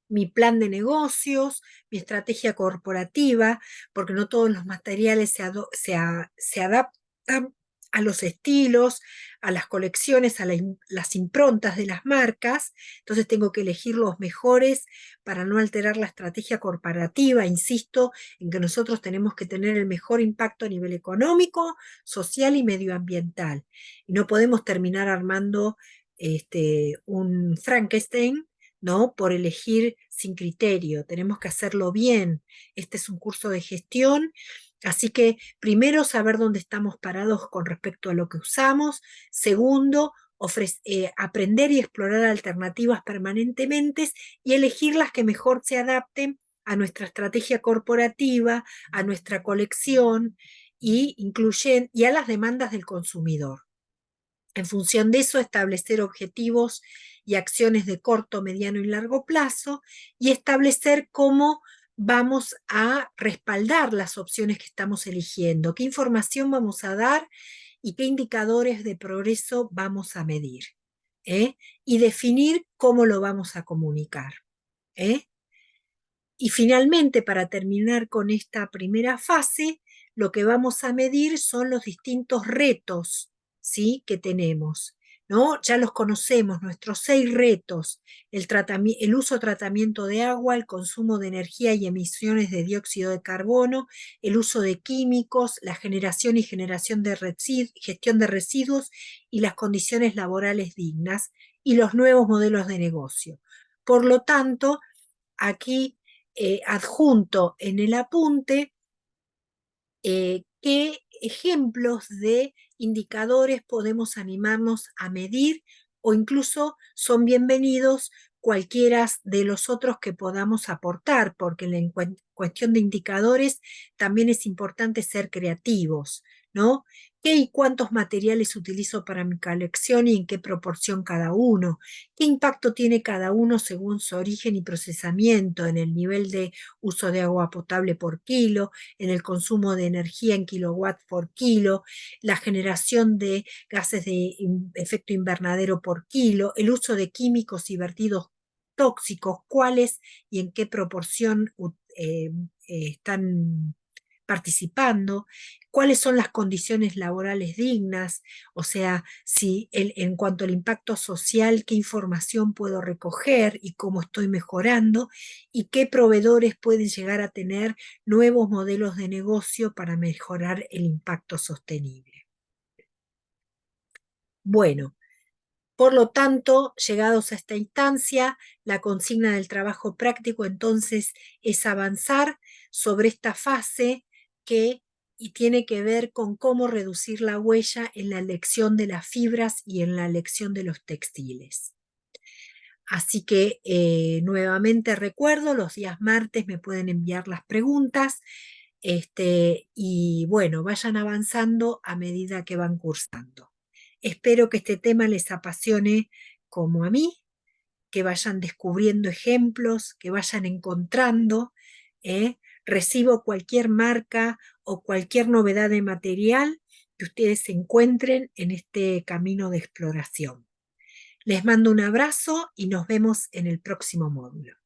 Mi plan de negocios, mi estrategia corporativa, porque no todos los materiales se adaptan a los estilos, a las colecciones, las improntas de las marcas. Entonces tengo que elegir los mejores para no alterar la estrategia corporativa. Insisto en que nosotros tenemos que tener el mejor impacto a nivel económico, social y medioambiental. Y no podemos terminar armando un Frankenstein, ¿no? Por elegir sin criterio, tenemos que hacerlo bien. Este es un curso de gestión, así que primero saber dónde estamos parados con respecto a lo que usamos. Segundo, aprender y explorar alternativas permanentemente y elegir las que mejor se adapten a nuestra estrategia corporativa, a nuestra colección y a las demandas del consumidor. En función de eso, establecer objetivos y acciones de corto, mediano y largo plazo y establecer cómo vamos a respaldar las opciones que estamos eligiendo, qué información vamos a dar y qué indicadores de progreso vamos a medir. ¿Eh? Y definir cómo lo vamos a comunicar. ¿Eh? Y finalmente, para terminar con esta primera fase, lo que vamos a medir son los distintos retos, ¿sí?, que tenemos, ¿no? Ya los conocemos, nuestros 6 retos: el uso tratamiento de agua, el consumo de energía y emisiones de dióxido de carbono, el uso de químicos, la generación y gestión de residuos y las condiciones laborales dignas y los nuevos modelos de negocio. Por lo tanto, aquí adjunto en el apunte que ejemplos de indicadores podemos animarnos a medir o incluso son bienvenidos cualquiera de los otros que podamos aportar, porque en cuestión de indicadores también es importante ser creativos, ¿no? ¿Qué y cuántos materiales utilizo para mi colección y en qué proporción cada uno? ¿Qué impacto tiene cada uno según su origen y procesamiento en el nivel de uso de agua potable por kilo, en el consumo de energía en kilowatts por kilo, la generación de gases de efecto invernadero por kilo, el uso de químicos y vertidos tóxicos, cuáles y en qué proporción están participando, cuáles son las condiciones laborales dignas, o sea, si en cuanto al impacto social, qué información puedo recoger y cómo estoy mejorando, y qué proveedores pueden llegar a tener nuevos modelos de negocio para mejorar el impacto sostenible. Bueno, por lo tanto, llegados a esta instancia, la consigna del trabajo práctico entonces es avanzar sobre esta fase que y tiene que ver con cómo reducir la huella en la elección de las fibras y en la elección de los textiles. Así que nuevamente recuerdo, los días martes me pueden enviar las preguntas y bueno, vayan avanzando a medida que van cursando. Espero que este tema les apasione como a mí, que vayan descubriendo ejemplos, que vayan encontrando. ¿eh? Recibo cualquier marca o cualquier novedad de material que ustedes encuentren en este camino de exploración. Les mando un abrazo y nos vemos en el próximo módulo.